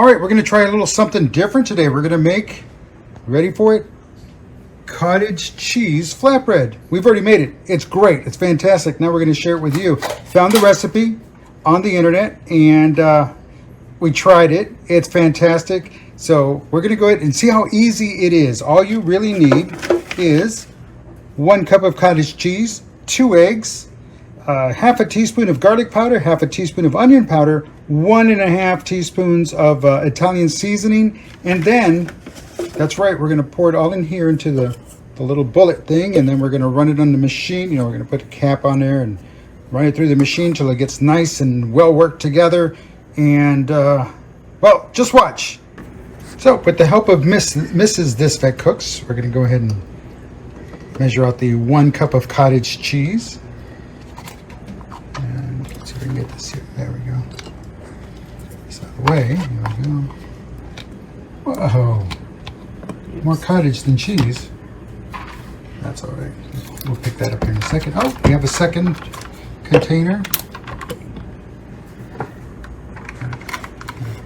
right, we're going to try a little something different today. We're going to make, ready for it? Cottage cheese flatbread. We've already made it. It's great. It's fantastic. Now we're going to share it with you. Found the recipe on the internet and we tried it. It's fantastic. So we're going to go ahead and see how easy it is. All you really need is 1 cup of cottage cheese, 2 eggs, half a teaspoon of garlic powder, half a teaspoon of onion powder, 1.5 teaspoons of Italian seasoning, and then, that's right, we're going to pour it all in here into the little bullet thing, and then we're going to run it on the machine. You know, we're going to put a cap on there and run it through the machine till it gets nice and well worked together. And, well, just watch. So, with the help of Mrs. This Vet Cooks, we're going to go ahead and measure out the 1 cup of cottage cheese. And let's see if we can get this here. There we go. It's out of the way. Here we go. Whoa. More cottage than cheese. That's all right. We'll pick that up here in a second. Oh, we have a second container.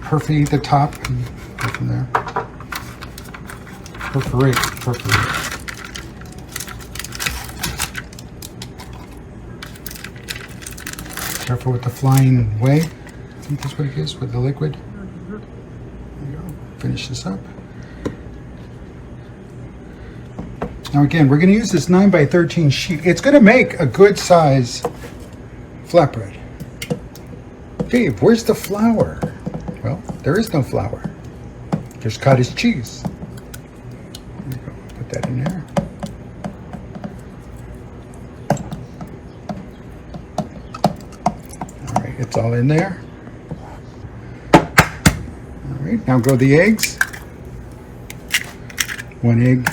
Perforate the top and go from there. Perforate. Careful with the flying way. I think that's what it is with the liquid. There we go. Finish this up. Now again, we're going to use this 9x13 sheet. It's going to make a good size flatbread. Dave, where's the flour? Well, there is no flour. There's cottage cheese. There we go. Put that in there. All right, it's all in there. All right, now go the eggs. 1 egg.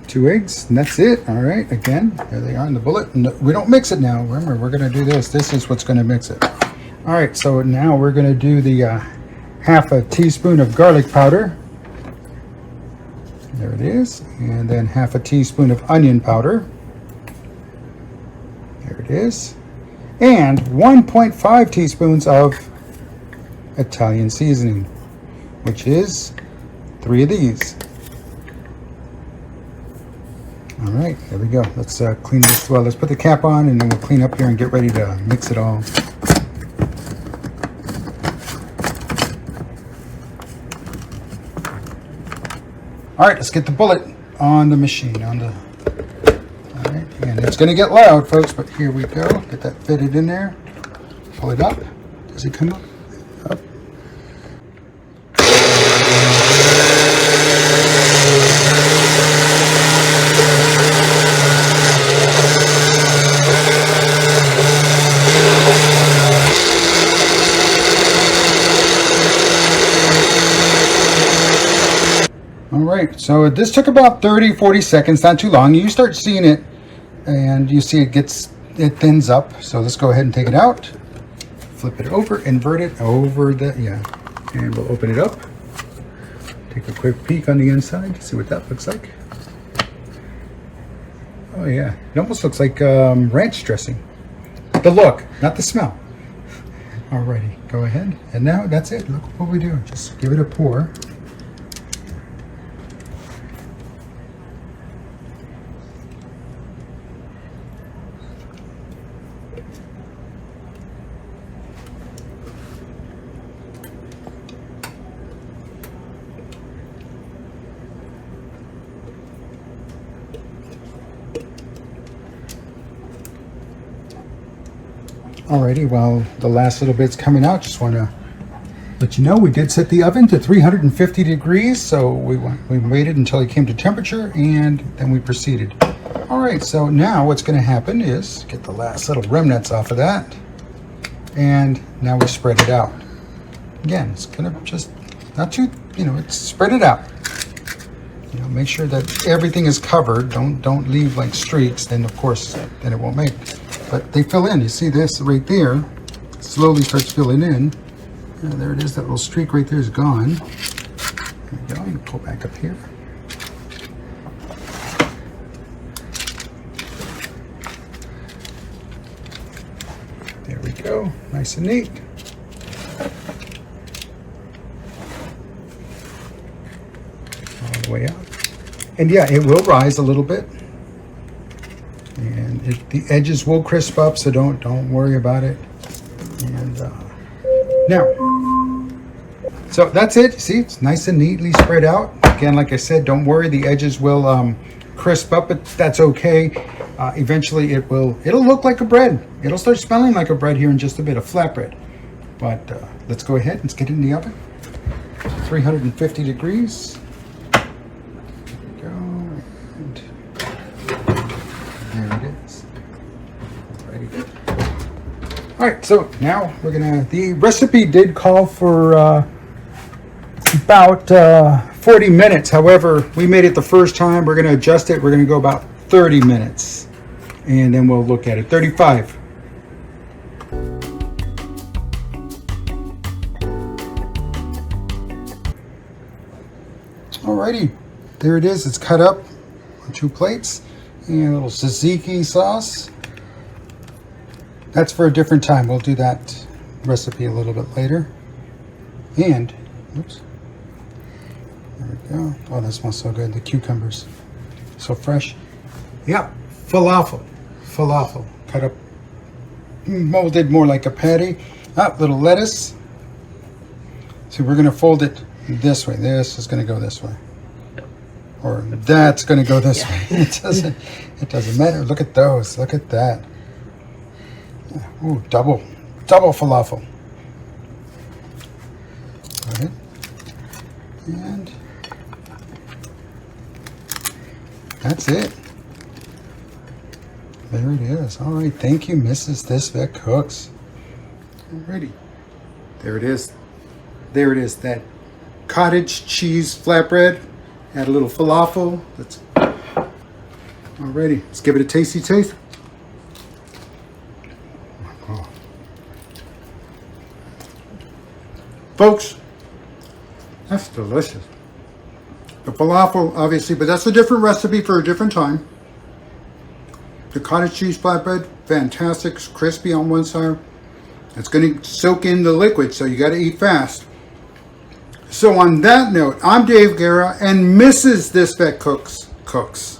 2 eggs, and that's it. All right, again, there they are in the bullet. No, we don't mix it now. Remember, we're going to do this. This is what's going to mix it. All right, so now we're going to do the half a teaspoon of garlic powder. There it is. And then half a teaspoon of onion powder. There it is. And 1.5 teaspoons of Italian seasoning, which is 3 of these. All right, there we go. Let's clean this. Well, let's put the cap on and then we'll clean up here and get ready to mix it all. All right, let's get the bullet on the machine. All right, and it's going to get loud, folks, but here we go. Get that fitted in there. Pull it up. Does it come up? Up. Alright, so this took about 30-40 seconds, not too long. You start seeing it and you see it thins up. So let's go ahead and take it out. Flip it over, invert it over and we'll open it up. Take a quick peek on the inside, see what that looks like. Oh yeah, it almost looks like ranch dressing. The look, not the smell. Alrighty, go ahead. And now that's it. Look what we do. Just give it a pour. Alrighty, while the last little bit's coming out, just want to let you know we did set the oven to 350 degrees, so we waited until it came to temperature and then we proceeded. Alright, so now what's going to happen is get the last little remnants off of that, and now we spread it out. Again, it's going to just not too, it's spread it out. Make sure that everything is covered. Don't leave like streaks, then of course then it won't make. But they fill in. You see this right there slowly starts filling in. And there it is. That little streak right there is gone. There we go. You pull back up here. There we go. Nice and neat. All the way out. And yeah, it will rise a little bit. And the edges will crisp up, so don't worry about it. And now, so that's it. See, it's nice and neatly spread out. Again, like I said, don't worry, the edges will crisp up, but that's okay. Eventually it'll look like a bread. It'll start smelling like a bread here in just a bit, of flatbread. But let's go ahead, let's get it in the oven. 350 degrees. There we go. And there it is. Ready. All right, so now the recipe did call for about 40 minutes. However, we made it the first time. We're gonna adjust it. We're gonna go about 30 minutes. And then we'll look at it. 35. Alrighty, there it is. It's cut up on 2 plates. And a little tzatziki sauce. That's for a different time. We'll do that recipe a little bit later. And, oops. There we go. Oh, that smells so good. The cucumbers. So fresh. Yeah, falafel. Falafel. Cut up, molded more like a patty. Little lettuce. So we're going to fold it this way. This is going to go this way. Or that's going to go this way. It doesn't matter. Look at those. Look at that. Ooh, double falafel. Got it. And that's it. There it is. All right. Thank you, Mrs. This Vet Cooks. Alrighty. There it is. There it is. That cottage cheese flatbread. Add a little falafel. Alrighty. Let's give it a tasty taste. Oh. Folks, that's delicious. The falafel, obviously, but that's a different recipe for a different time. The cottage cheese flatbread, fantastic, it's crispy on one side. It's going to soak in the liquid, so you got to eat fast. So on that note, I'm Dave Guerra, and Mrs. This Vet Cooks.